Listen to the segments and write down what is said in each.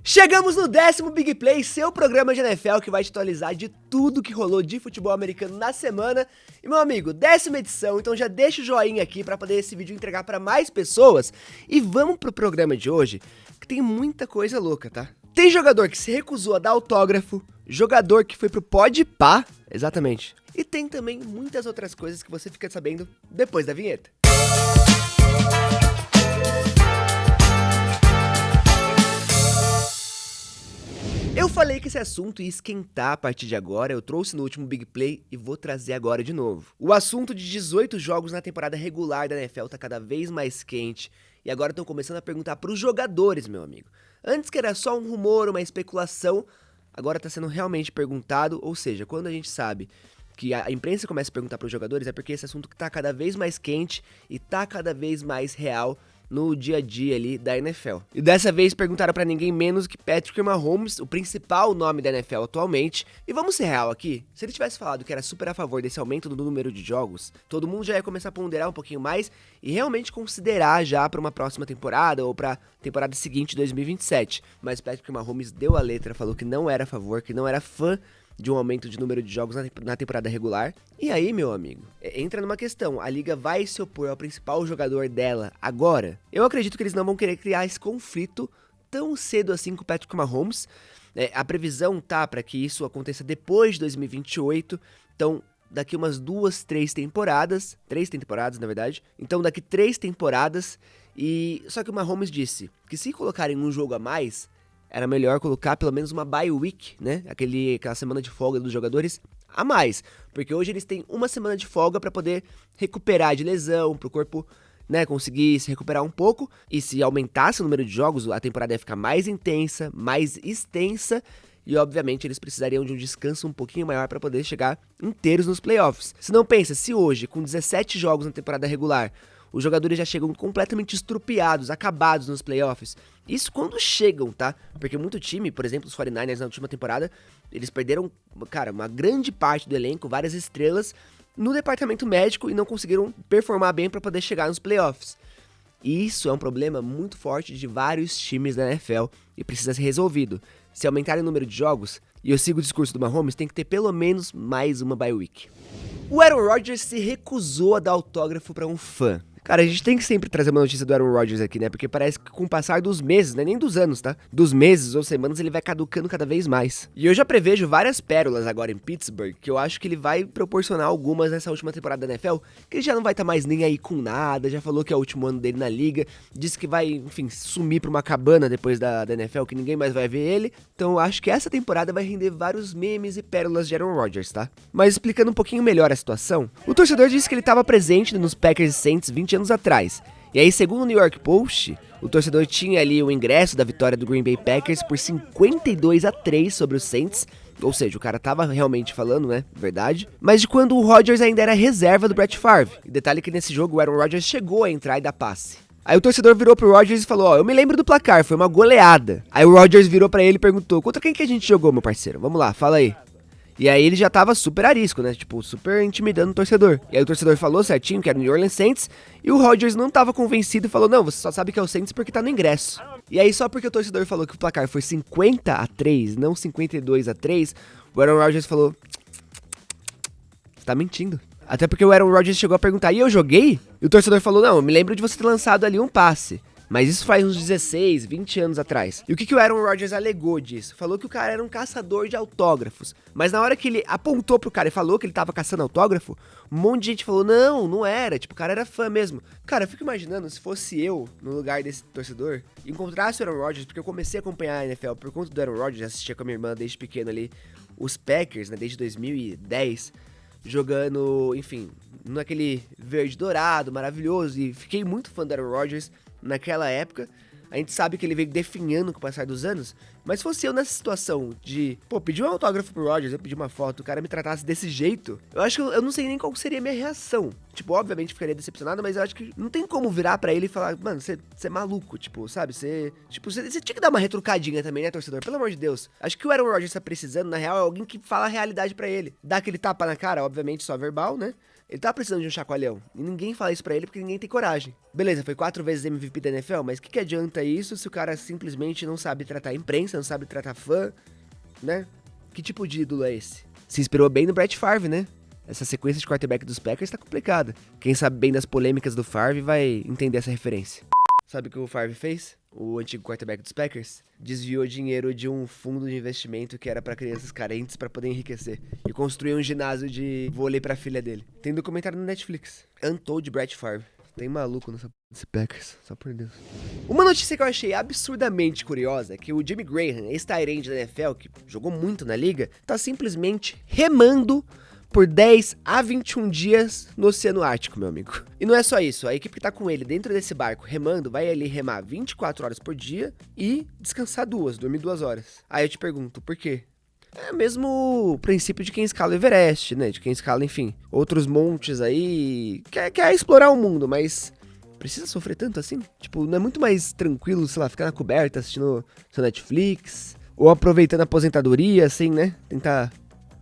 Chegamos no 10º Big Play, seu programa de NFL que vai te atualizar de tudo que rolou de futebol americano na semana. E meu amigo, 10ª edição, então já deixa o joinha aqui pra poder esse vídeo entregar pra mais pessoas. E vamos pro programa de hoje, que tem muita coisa louca, tá? Tem jogador que se recusou a dar autógrafo, jogador que foi pro Podpah, exatamente. E tem também muitas outras coisas que você fica sabendo depois da vinheta. Eu falei que esse assunto ia esquentar a partir de agora, eu trouxe no último Big Play e vou trazer agora de novo. O assunto de 18 jogos na temporada regular da NFL tá cada vez mais quente e agora estão começando a perguntar pros jogadores, meu amigo. Antes que era só um rumor, uma especulação, agora tá sendo realmente perguntado, ou seja, quando a gente sabe que a imprensa começa a perguntar pros jogadores é porque esse assunto tá cada vez mais quente e tá cada vez mais real no dia a dia ali da NFL. E dessa vez perguntaram pra ninguém menos que Patrick Mahomes, o principal nome da NFL atualmente. E vamos ser real aqui, se ele tivesse falado que era super a favor desse aumento do número de jogos, todo mundo já ia começar a ponderar um pouquinho mais e realmente considerar já pra uma próxima temporada ou pra temporada seguinte, 2027. Mas Patrick Mahomes deu a letra, falou que não era a favor, que não era fã de um aumento de número de jogos na temporada regular. E aí, meu amigo, entra numa questão, a liga vai se opor ao principal jogador dela agora? Eu acredito que eles não vão querer criar esse conflito tão cedo assim com o Patrick Mahomes. A previsão tá para que isso aconteça depois de 2028, então daqui umas 3 temporadas na verdade, então daqui 3 temporadas, e só que o Mahomes disse que se colocarem um jogo a mais, era melhor colocar pelo menos uma bye week, né? Aquela semana de folga dos jogadores a mais. Porque hoje eles têm uma semana de folga para poder recuperar de lesão, pro corpo, né, conseguir se recuperar um pouco. E se aumentasse o número de jogos, a temporada ia ficar mais intensa, mais extensa. E obviamente eles precisariam de um descanso um pouquinho maior para poder chegar inteiros nos playoffs. Se não pensa, se hoje, com 17 jogos na temporada regular, os jogadores já chegam completamente estrupiados, acabados nos playoffs. Isso quando chegam, tá? Porque muito time, por exemplo, os 49ers na última temporada, eles perderam, cara, uma grande parte do elenco, várias estrelas, no departamento médico e não conseguiram performar bem para poder chegar nos playoffs. E isso é um problema muito forte de vários times da NFL e precisa ser resolvido. Se aumentarem o número de jogos, e eu sigo o discurso do Mahomes, tem que ter pelo menos mais uma bye week. O Aaron Rodgers se recusou a dar autógrafo para um fã. Cara, a gente tem que sempre trazer uma notícia do Aaron Rodgers aqui, né? Porque parece que com o passar dos meses, não é nem dos anos, tá? Dos meses ou semanas ele vai caducando cada vez mais. E eu já prevejo várias pérolas agora em Pittsburgh, que eu acho que ele vai proporcionar algumas nessa última temporada da NFL, que ele já não vai estar mais nem aí com nada, já falou que é o último ano dele na liga, disse que vai, enfim, sumir pra uma cabana depois da NFL, que ninguém mais vai ver ele. Então eu acho que essa temporada vai render vários memes e pérolas de Aaron Rodgers, tá? Mas explicando um pouquinho melhor a situação, o torcedor disse que ele estava presente nos Packers e Saints 20 anos atrás. E aí, segundo o New York Post, o torcedor tinha ali o ingresso da vitória do Green Bay Packers por 52-3 sobre os Saints, ou seja, o cara tava realmente falando, né, verdade, mas de quando o Rodgers ainda era reserva do Brett Favre. E detalhe que nesse jogo o Aaron Rodgers chegou a entrar e dar passe. Aí o torcedor virou pro Rodgers e falou, ó, eu me lembro do placar, foi uma goleada. Aí o Rodgers virou pra ele e perguntou, contra quem que a gente jogou, meu parceiro? Vamos lá, fala aí. E aí ele já tava super arisco, né? Tipo, super intimidando o torcedor. E aí o torcedor falou certinho que era o New Orleans Saints. E o Rodgers não tava convencido e falou, não, você só sabe que é o Saints porque tá no ingresso. E aí só porque o torcedor falou que o placar foi 50-3, não 52-3, o Aaron Rodgers falou, você tá mentindo. Até porque o Aaron Rodgers chegou a perguntar, e eu joguei? E o torcedor falou, não, eu me lembro de você ter lançado ali um passe. Mas isso faz uns 16, 20 anos atrás. E o que o Aaron Rodgers alegou disso? Falou que o cara era um caçador de autógrafos. Mas na hora que ele apontou pro cara e falou que ele tava caçando autógrafo, um monte de gente falou, não era. Tipo, o cara era fã mesmo. Cara, eu fico imaginando se fosse eu, no lugar desse torcedor, encontrasse o Aaron Rodgers, porque eu comecei a acompanhar a NFL por conta do Aaron Rodgers, assistia com a minha irmã desde pequeno ali, os Packers, né, desde 2010, jogando, enfim, naquele verde dourado, maravilhoso, e fiquei muito fã do Aaron Rodgers naquela época. A gente sabe que ele veio definhando com o passar dos anos, mas se fosse eu nessa situação de, pô, pedir um autógrafo pro Rodgers, eu pedi uma foto, o cara me tratasse desse jeito, eu acho que eu não sei nem qual seria a minha reação. Tipo, obviamente ficaria decepcionado, mas eu acho que não tem como virar pra ele e falar, mano, você é maluco, tipo, sabe? Você tinha que dar uma retrucadinha também, né, torcedor? Pelo amor de Deus. Acho que o Aaron Rodgers tá precisando, na real, é alguém que fala a realidade pra ele. Dá aquele tapa na cara, obviamente só verbal, né? Ele tá precisando de um chacoalhão. E ninguém fala isso pra ele porque ninguém tem coragem. Beleza, foi 4 vezes MVP da NFL, mas o que adianta isso se o cara simplesmente não sabe tratar a imprensa, não sabe tratar fã, né? Que tipo de ídolo é esse? Se inspirou bem no Brett Favre, né? Essa sequência de quarterback dos Packers tá complicada. Quem sabe bem das polêmicas do Favre vai entender essa referência. Sabe o que o Favre fez? O antigo quarterback dos Packers desviou dinheiro de um fundo de investimento que era pra crianças carentes pra poder enriquecer e construiu um ginásio de vôlei pra filha dele. Tem documentário no Netflix. Untold Brett Favre. Tem maluco nesse Packers, só por Deus. Uma notícia que eu achei absurdamente curiosa é que o Jimmy Graham, ex-tight end da NFL, que jogou muito na liga, tá simplesmente remando por 10 a 21 dias no Oceano Ártico, meu amigo. E não é só isso, a equipe que tá com ele dentro desse barco remando, vai ali remar 24 horas por dia e descansar 2, dormir 2 horas. Aí eu te pergunto, por quê? É mesmo o princípio de quem escala o Everest, né? De quem escala, enfim, outros montes aí, quer explorar o mundo, mas precisa sofrer tanto assim? Tipo, não é muito mais tranquilo, sei lá, ficar na coberta assistindo seu Netflix, ou aproveitando a aposentadoria, assim, né? Tentar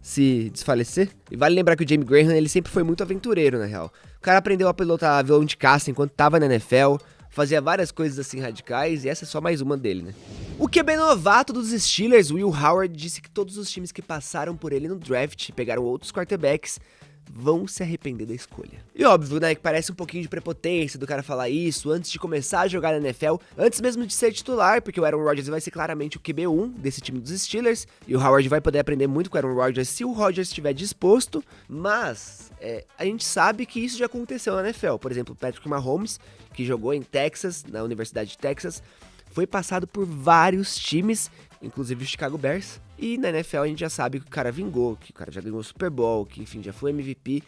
se desfalecer. E vale lembrar que o Jimmy Graham, ele sempre foi muito aventureiro, na real. O cara aprendeu a pilotar avião de caça enquanto tava na NFL, fazia várias coisas assim radicais, e essa é só mais uma dele, né? O QB novato dos Steelers, Will Howard, disse que todos os times que passaram por ele no draft e pegaram outros quarterbacks vão se arrepender da escolha. E óbvio, né, que parece um pouquinho de prepotência do cara falar isso antes de começar a jogar na NFL, antes mesmo de ser titular, porque o Aaron Rodgers vai ser claramente o QB1 desse time dos Steelers, e o Howard vai poder aprender muito com o Aaron Rodgers se o Rodgers estiver disposto, mas a gente sabe que isso já aconteceu na NFL. Por exemplo, o Patrick Mahomes, que jogou em Texas, na Universidade de Texas, foi passado por vários times, inclusive o Chicago Bears. E na NFL a gente já sabe que o cara vingou, que o cara já ganhou o Super Bowl, que enfim, já foi MVP.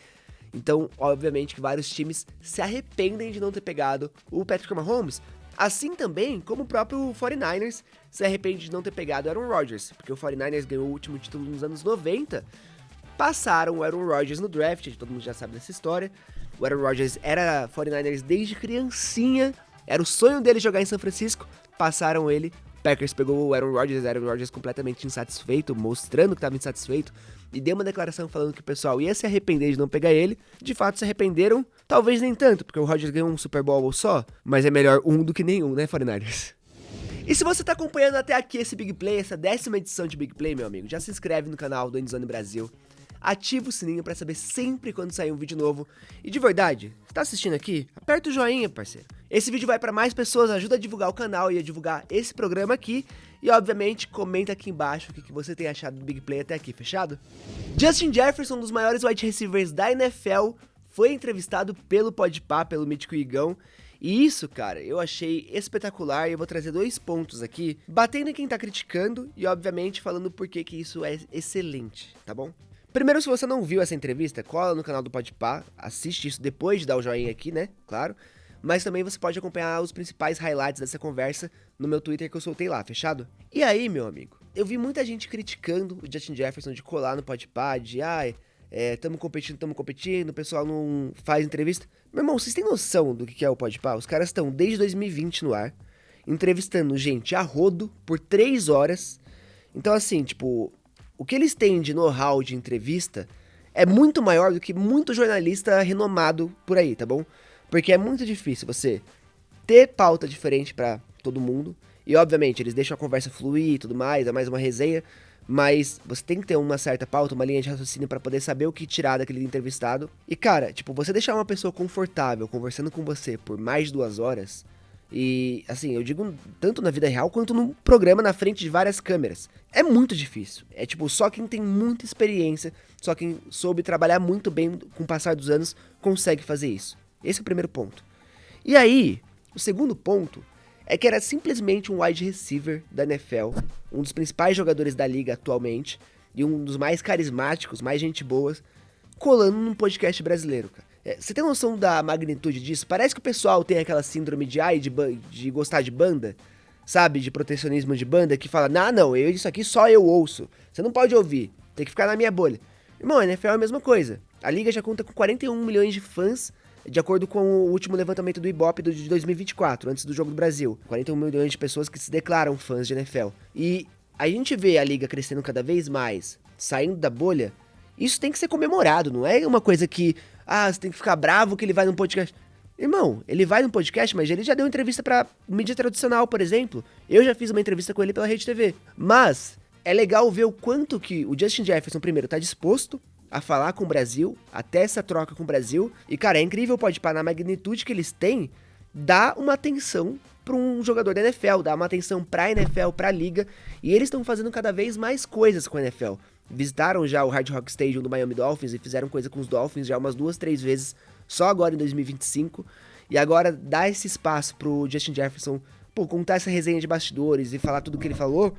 Então, obviamente que vários times se arrependem de não ter pegado o Patrick Mahomes. Assim também como o próprio 49ers se arrepende de não ter pegado o Aaron Rodgers. Porque o 49ers ganhou o último título nos anos 90. Passaram o Aaron Rodgers no draft, todo mundo já sabe dessa história. O Aaron Rodgers era 49ers desde criancinha. Era o sonho dele jogar em São Francisco. Passaram ele. Packers pegou o Aaron Rodgers completamente insatisfeito, mostrando que estava insatisfeito, e deu uma declaração falando que o pessoal ia se arrepender de não pegar ele. De fato se arrependeram, talvez nem tanto, porque o Rodgers ganhou um Super Bowl só, mas é melhor um do que nenhum, né, 49ers? E se você tá acompanhando até aqui esse Big Play, essa 10ª edição de Big Play, meu amigo, já se inscreve no canal do Endzone Brasil, ativa o sininho pra saber sempre quando sair um vídeo novo. E de verdade, você tá assistindo aqui? Aperta o joinha, parceiro. Esse vídeo vai pra mais pessoas, ajuda a divulgar o canal e a divulgar esse programa aqui. E obviamente, comenta aqui embaixo o que você tem achado do Big Play até aqui, fechado? Justin Jefferson, um dos maiores wide receivers da NFL, foi entrevistado pelo Podpah, pelo Mítico Igão. E isso, cara, eu achei espetacular, e eu vou trazer 2 pontos aqui, batendo em quem tá criticando e obviamente falando por que isso é excelente, tá bom? Primeiro, se você não viu essa entrevista, cola no canal do Podpah, assiste isso depois de dar o joinha aqui, né, claro. Mas também você pode acompanhar os principais highlights dessa conversa no meu Twitter que eu soltei lá, fechado? E aí, meu amigo, eu vi muita gente criticando o Justin Jefferson de colar no Podpah, de tamo competindo, o pessoal não faz entrevista. Meu irmão, vocês têm noção do que é o Podpah? Os caras estão desde 2020 no ar, entrevistando gente a rodo por 3 horas. Então assim, tipo, o que eles têm de know-how de entrevista é muito maior do que muito jornalista renomado por aí, tá bom? Porque é muito difícil você ter pauta diferente pra todo mundo. E obviamente eles deixam a conversa fluir e tudo mais, é mais uma resenha. Mas você tem que ter uma certa pauta, uma linha de raciocínio pra poder saber o que tirar daquele entrevistado. E cara, tipo, você deixar uma pessoa confortável conversando com você por mais de 2 horas... E, assim, eu digo tanto na vida real quanto num programa na frente de várias câmeras. É muito difícil. É tipo, só quem tem muita experiência, só quem soube trabalhar muito bem com o passar dos anos, consegue fazer isso. Esse é o primeiro ponto. E aí, o segundo ponto é que era simplesmente um wide receiver da NFL, um dos principais jogadores da liga atualmente, e um dos mais carismáticos, mais gente boa, colando num podcast brasileiro, cara. Você tem noção da magnitude disso? Parece que o pessoal tem aquela síndrome de gostar de banda, sabe? De protecionismo de banda, que fala, não, isso aqui só eu ouço. Você não pode ouvir, tem que ficar na minha bolha. Irmão, a NFL é a mesma coisa. A liga já conta com 41 milhões de fãs, de acordo com o último levantamento do Ibope de 2024, antes do Jogo do Brasil. 41 milhões de pessoas que se declaram fãs de NFL. E a gente vê a liga crescendo cada vez mais, saindo da bolha. Isso tem que ser comemorado, não é uma coisa que Ah, você tem que ficar bravo que ele vai num podcast. Irmão, ele vai num podcast, mas ele já deu entrevista pra mídia tradicional, por exemplo. Eu já fiz uma entrevista com ele pela Rede TV. Mas é legal ver o quanto que o Justin Jefferson, primeiro, tá disposto a falar com o Brasil, até essa troca com o Brasil. E, cara, é incrível o Podpah, na magnitude que eles têm, dá uma atenção pra um jogador da NFL, dá uma atenção pra NFL, pra liga. E eles estão fazendo cada vez mais coisas com a NFL. Visitaram já o Hard Rock Stadium do Miami Dolphins e fizeram coisa com os Dolphins já umas 2, 3 vezes, só agora em 2025. E agora dá esse espaço pro Justin Jefferson, pô, contar essa resenha de bastidores e falar tudo o que ele falou,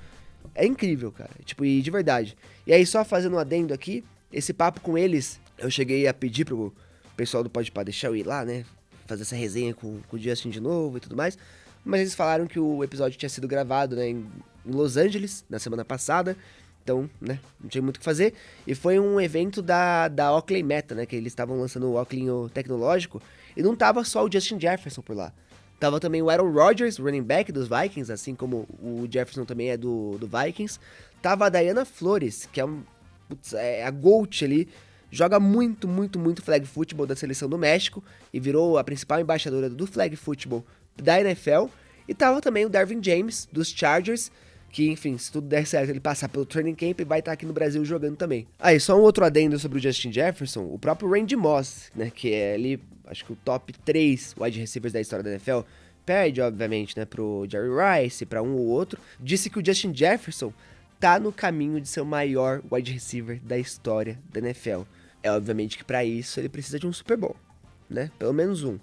é incrível, cara. Tipo, e de verdade. E aí, só fazendo um adendo aqui, esse papo com eles, eu cheguei a pedir pro pessoal do Podpah deixar eu ir lá, né? Fazer essa resenha com o Justin de novo e tudo mais. Mas eles falaram que o episódio tinha sido gravado, né, em Los Angeles, na semana passada. Então, né, não tinha muito o que fazer. E foi um evento da Oakley Meta, né, que eles estavam lançando o óculos tecnológico. E não tava só o Justin Jefferson por lá. Tava também o Aaron Rodgers, running back dos Vikings, assim como o Jefferson também é do Vikings. Tava a Diana Flores, que é a GOAT ali. Joga muito, muito, muito flag football da seleção do México. E virou a principal embaixadora do flag football da NFL. E tava também o Derwin James, dos Chargers, que, enfim, se tudo der certo, ele passar pelo training camp e vai estar aqui no Brasil jogando também. Aí, só um outro adendo sobre o Justin Jefferson, o próprio Randy Moss, né, que é ali, acho que o top 3 wide receivers da história da NFL, perde, obviamente, né, pro Jerry Rice, pra um ou outro, disse que o Justin Jefferson tá no caminho de ser o maior wide receiver da história da NFL. É, obviamente, que pra isso ele precisa de um Super Bowl, né, pelo menos um.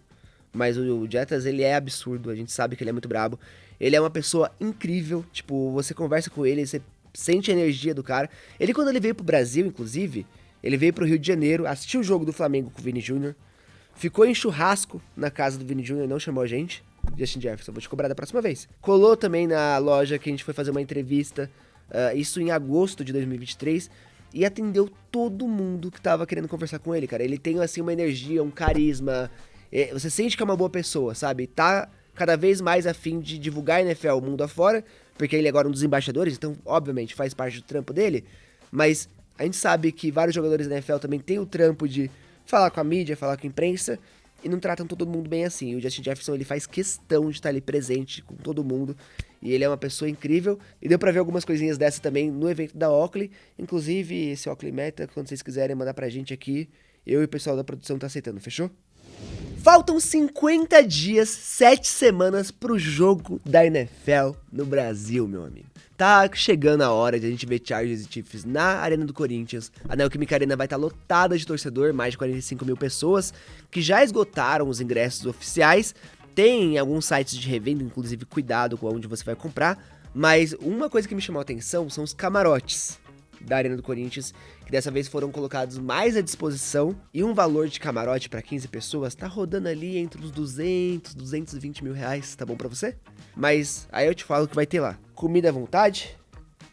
Mas o Jettas, ele é absurdo, a gente sabe que ele é muito brabo. Ele é uma pessoa incrível, tipo, você conversa com ele, você sente a energia do cara. Ele, quando ele veio pro Brasil, inclusive, ele veio pro Rio de Janeiro, assistiu o jogo do Flamengo com o Vini Jr., ficou em churrasco na casa do Vini Jr., não chamou a gente. Justin Jefferson, vou te cobrar da próxima vez. Colou também na loja que a gente foi fazer uma entrevista, isso em agosto de 2023, e atendeu todo mundo que tava querendo conversar com ele, cara. Ele tem, assim, uma energia, um carisma, você sente que é uma boa pessoa, sabe? Tá cada vez mais a fim de divulgar a NFL mundo afora, porque ele é agora um dos embaixadores, então, obviamente, faz parte do trampo dele, mas a gente sabe que vários jogadores da NFL também têm o trampo de falar com a mídia, falar com a imprensa, e não tratam todo mundo bem assim. E o Justin Jefferson, ele faz questão de estar ali presente com todo mundo, e ele é uma pessoa incrível, e deu pra ver algumas coisinhas dessa também no evento da Oakley, inclusive esse Oakley Meta, quando vocês quiserem mandar pra gente aqui, eu e o pessoal da produção tá aceitando, fechou? Faltam 50 dias, 7 semanas pro jogo da NFL no Brasil, meu amigo. Tá chegando a hora de a gente ver Chargers e Chiefs na Arena do Corinthians. A Neoquímica Arena vai estar lotada de torcedor, mais de 45 mil pessoas, que já esgotaram os ingressos oficiais. Tem alguns sites de revenda, inclusive cuidado com onde você vai comprar. Mas uma coisa que me chamou a atenção são os camarotes da Arena do Corinthians, que dessa vez foram colocados mais à disposição, e um valor de camarote para 15 pessoas tá rodando ali entre os 200, 220 mil reais, tá bom pra você? Mas aí eu te falo que vai ter lá comida à vontade,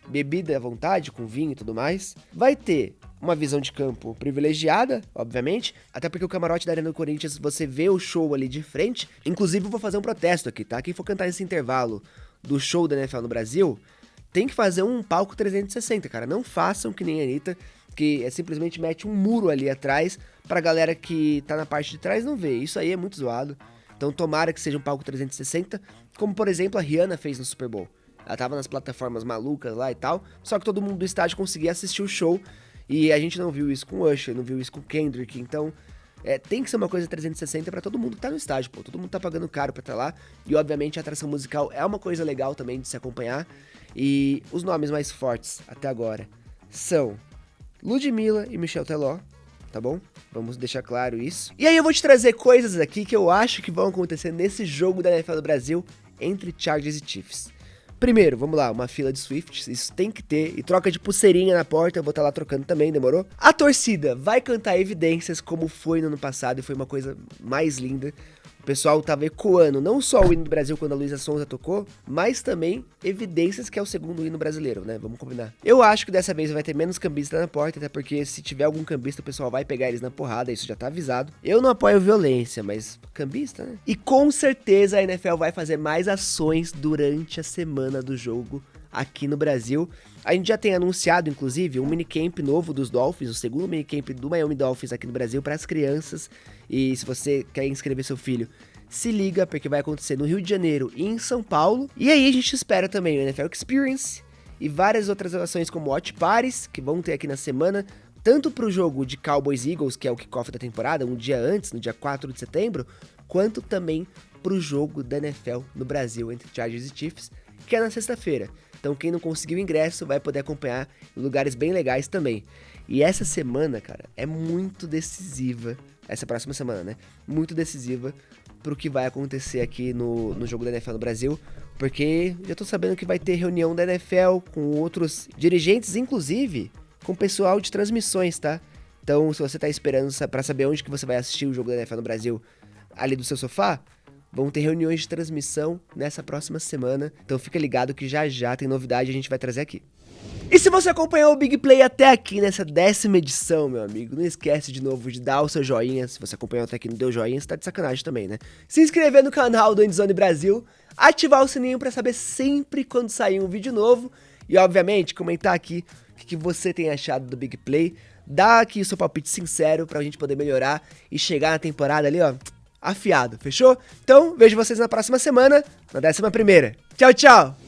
bebida à vontade, com vinho e tudo mais, vai ter uma visão de campo privilegiada, obviamente, até porque o camarote da Arena do Corinthians, você vê o show ali de frente. Inclusive eu vou fazer um protesto aqui, tá? Quem for cantar esse intervalo do show da NFL no Brasil, tem que fazer um palco 360, cara. Não façam que nem a Anitta, que simplesmente mete um muro ali atrás pra galera que tá na parte de trás não ver. Isso aí é muito zoado. Então tomara que seja um palco 360, como por exemplo a Rihanna fez no Super Bowl. Ela tava nas plataformas malucas lá e tal, só que todo mundo do estádio conseguia assistir o show, e a gente não viu isso com Usher, não viu isso com Kendrick, então tem que ser uma coisa 360 pra todo mundo que tá no estádio, pô. Todo mundo tá pagando caro pra estar lá, e obviamente a atração musical é uma coisa legal também de se acompanhar. E os nomes mais fortes até agora são Ludmilla e Michel Teló, tá bom? Vamos deixar claro isso. E aí eu vou te trazer coisas aqui que eu acho que vão acontecer nesse jogo da NFL do Brasil entre Chargers e Chiefs. Primeiro, vamos lá, uma fila de Swifts, isso tem que ter, e troca de pulseirinha na porta, eu vou estar lá trocando também, demorou? A torcida vai cantar Evidências como foi no ano passado, e foi uma coisa mais linda. O pessoal tava ecoando não só o hino do Brasil quando a Luísa Sonza tocou, mas também Evidências, que é o segundo hino brasileiro, né? Vamos combinar. Eu acho que dessa vez vai ter menos cambista na porta, até porque se tiver algum cambista, o pessoal vai pegar eles na porrada, isso já tá avisado. Eu não apoio violência, mas cambista, né? E com certeza a NFL vai fazer mais ações durante a semana do jogo aqui no Brasil. A gente já tem anunciado, inclusive, um minicamp novo dos Dolphins, o segundo minicamp do Miami Dolphins aqui no Brasil para as crianças. E se você quer inscrever seu filho, se liga, porque vai acontecer no Rio de Janeiro e em São Paulo. E aí a gente espera também o NFL Experience e várias outras ações como Watch Parties, que vão ter aqui na semana, tanto para o jogo de Cowboys Eagles, que é o kickoff da temporada, um dia antes, no dia 4 de setembro, quanto também para o jogo da NFL no Brasil, entre Chargers e Chiefs, que é na sexta-feira. Então quem não conseguiu ingresso vai poder acompanhar em lugares bem legais também. E essa semana, cara, é muito decisiva, essa próxima semana, né? Muito decisiva pro que vai acontecer aqui no jogo da NFL no Brasil, porque já tô sabendo que vai ter reunião da NFL com outros dirigentes, inclusive com o pessoal de transmissões, tá? Então, se você tá esperando pra saber onde que você vai assistir o jogo da NFL no Brasil, ali do seu sofá, vão ter reuniões de transmissão nessa próxima semana. Então fica ligado que já já tem novidade e a gente vai trazer aqui. E se você acompanhou o Big Play até aqui nessa 10ª edição, meu amigo, não esquece de novo de dar o seu joinha. Se você acompanhou até aqui e não deu joinha, você tá de sacanagem também, né? Se inscrever no canal do Endzone Brasil, ativar o sininho pra saber sempre quando sair um vídeo novo. E obviamente comentar aqui o que você tem achado do Big Play. Dá aqui o seu palpite sincero pra gente poder melhorar e chegar na temporada ali, ó, afiado, fechou? Então, vejo vocês na próxima semana, na 11ª. Tchau, tchau!